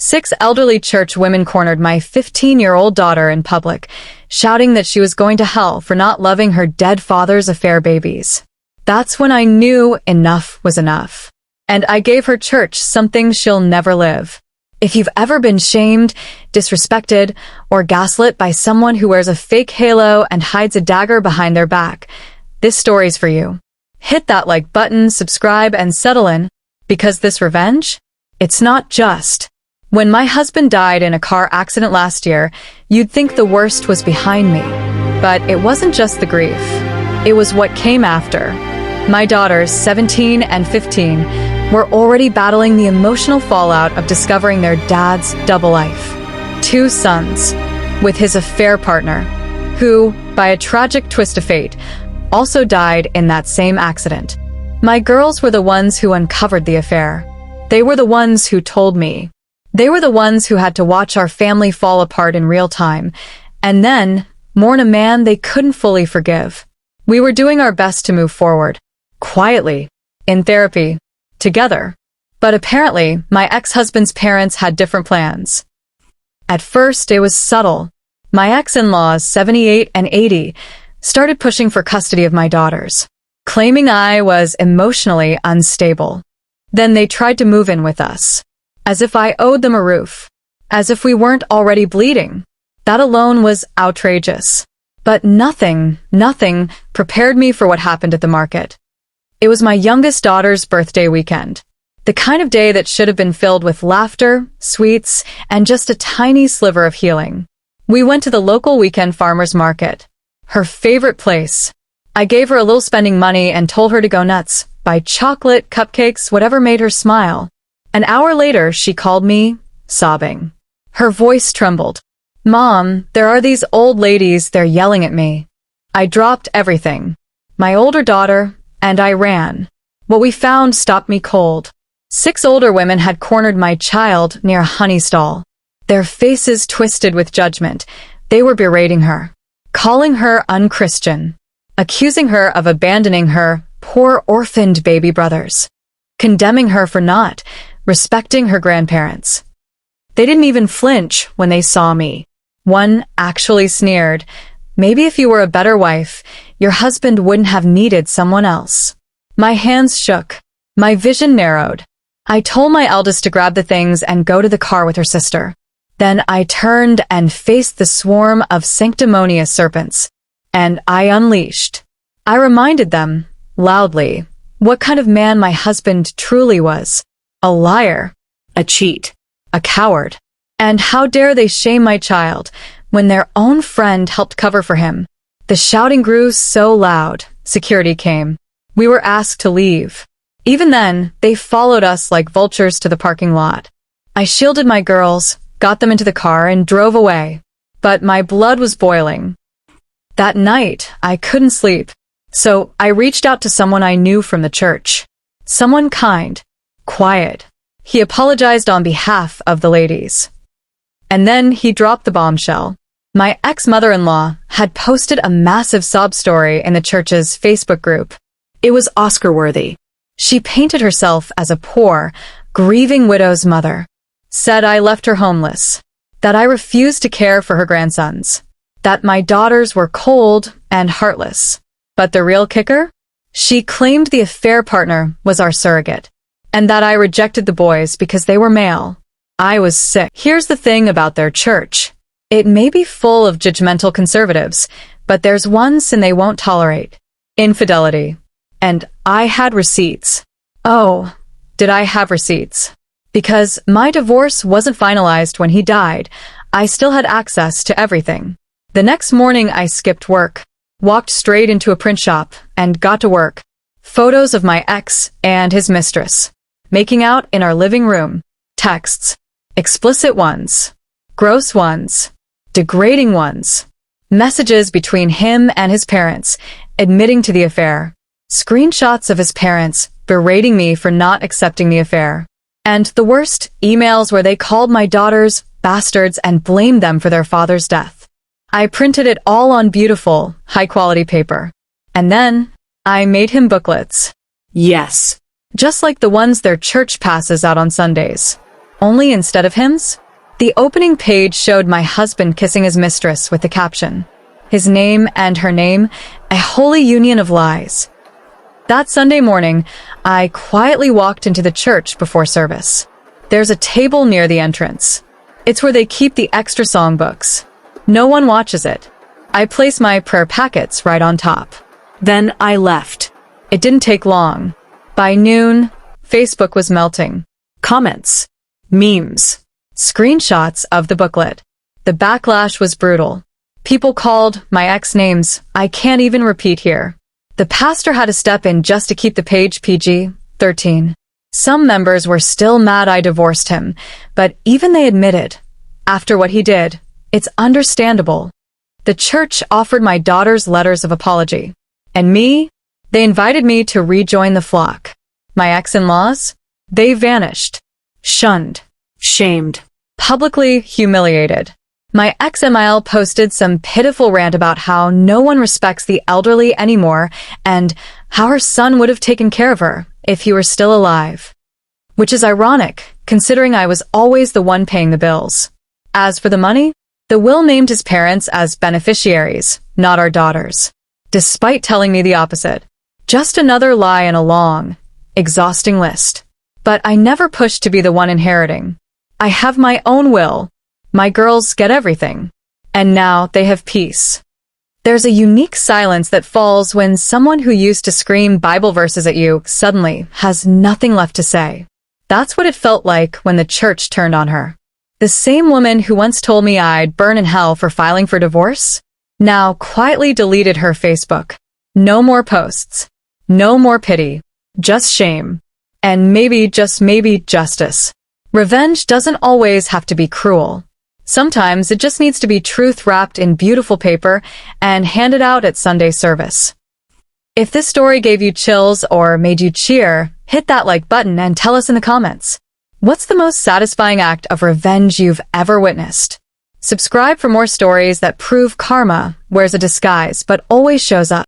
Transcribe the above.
6 elderly church women cornered my 15-year-old daughter in public, shouting that she was going to hell for not loving her dead father's affair babies. That's when I knew enough was enough. And I gave her church something she'll never live. If you've ever been shamed, disrespected, or gaslit by someone who wears a fake halo and hides a dagger behind their back, this story's for you. Hit that like button, subscribe, and settle in, because this revenge, it's not just. When my husband died in a car accident last year, you'd think the worst was behind me. But it wasn't just the grief. It was what came after. My daughters, 17 and 15, were already battling the emotional fallout of discovering their dad's double life. 2 sons, with his affair partner, who, by a tragic twist of fate, also died in that same accident. My girls were the ones who uncovered the affair. They were the ones who told me. They were the ones who had to watch our family fall apart in real time, and then mourn a man they couldn't fully forgive. We were doing our best to move forward. Quietly. In therapy. Together. But apparently, my ex-husband's parents had different plans. At first, it was subtle. My ex-in-laws, 78 and 80, started pushing for custody of my daughters, claiming I was emotionally unstable. Then they tried to move in with us, as if I owed them a roof, as if we weren't already bleeding. That alone was outrageous. But nothing prepared me for what happened at the market. It was my youngest daughter's birthday weekend. The kind of day that should have been filled with laughter, sweets, and just a tiny sliver of healing. We went to the local weekend farmer's market, her favorite place. I gave her a little spending money and told her to go nuts, buy chocolate, cupcakes, whatever made her smile. An hour later, she called me, sobbing. Her voice trembled. "Mom, there are these old ladies, they're yelling at me." I dropped everything. My older daughter, and I ran. What we found stopped me cold. 6 older women had cornered my child near a honey stall. Their faces twisted with judgment. They were berating her, calling her unchristian, accusing her of abandoning her poor orphaned baby brothers, condemning her for not respecting her grandparents. They didn't even flinch when they saw me. One actually sneered, "Maybe if you were a better wife, your husband wouldn't have needed someone else." My hands shook. My vision narrowed. I told my eldest to grab the things and go to the car with her sister. Then I turned and faced the swarm of sanctimonious serpents. And I unleashed. I reminded them, loudly, what kind of man my husband truly was. A liar. A cheat. A coward. And how dare they shame my child when their own friend helped cover for him. The shouting grew so loud, security came. We were asked to leave. Even then, they followed us like vultures to the parking lot. I shielded my girls, got them into the car, and drove away. But my blood was boiling. That night, I couldn't sleep. So I reached out to someone I knew from the church. Someone kind, quiet. He apologized on behalf of the ladies. And then he dropped the bombshell. My ex-mother-in-law had posted a massive sob story in the church's Facebook group. It was Oscar-worthy. She painted herself as a poor, grieving widow's mother. Said I left her homeless. That I refused to care for her grandsons. That my daughters were cold and heartless. But the real kicker? She claimed the affair partner was our surrogate. And that I rejected the boys because they were male. I was sick. Here's the thing about their church. It may be full of judgmental conservatives, but there's one sin they won't tolerate. Infidelity. And I had receipts. Oh, did I have receipts? Because my divorce wasn't finalized when he died, I still had access to everything. The next morning I skipped work, walked straight into a print shop, and got to work. Photos of my ex and his mistress, making out in our living room. Texts. Explicit ones. Gross ones. Degrading ones. Messages between him and his parents, admitting to the affair. Screenshots of his parents berating me for not accepting the affair. And the worst, emails where they called my daughters bastards and blamed them for their father's death. I printed it all on beautiful, high-quality paper. And then, I made him booklets. Yes. Just like the ones their church passes out on Sundays. only instead of hymns. The opening page showed my husband kissing his mistress with the caption, "His name and her name, a holy union of lies." That Sunday morning, I quietly walked into the church before service. There's a table near the entrance. It's where they keep the extra songbooks. No one watches it. I place my prayer packets right on top. Then I left. It didn't take long. By noon, Facebook was melting. Comments, memes, screenshots of the booklet. The backlash was brutal. People called my ex names I can't even repeat here. The pastor had to step in just to keep the page PG-13. Some members were still mad I divorced him, but even they admitted, after what he did, it's understandable. The church offered my daughters letters of apology. And me? They invited me to rejoin the flock. My ex-in-laws? They vanished. Shunned. Shamed. Publicly humiliated. My ex-MIL posted some pitiful rant about how no one respects the elderly anymore and how her son would have taken care of her if he were still alive. Which is ironic, considering I was always the one paying the bills. As for the money, the will named his parents as beneficiaries, not our daughters. Despite telling me the opposite. Just another lie in a long, exhausting list. But I never pushed to be the one inheriting. I have my own will. My girls get everything. And now they have peace. There's a unique silence that falls when someone who used to scream Bible verses at you suddenly has nothing left to say. That's what it felt like when the church turned on her. The same woman who once told me I'd burn in hell for filing for divorce, now quietly deleted her Facebook. No more posts. No more pity. Just shame. And maybe, just maybe, justice. Revenge doesn't always have to be cruel. Sometimes it just needs to be truth wrapped in beautiful paper and handed out at Sunday service. If this story gave you chills or made you cheer, hit that like button and tell us in the comments. What's the most satisfying act of revenge you've ever witnessed? Subscribe for more stories that prove karma wears a disguise but always shows up.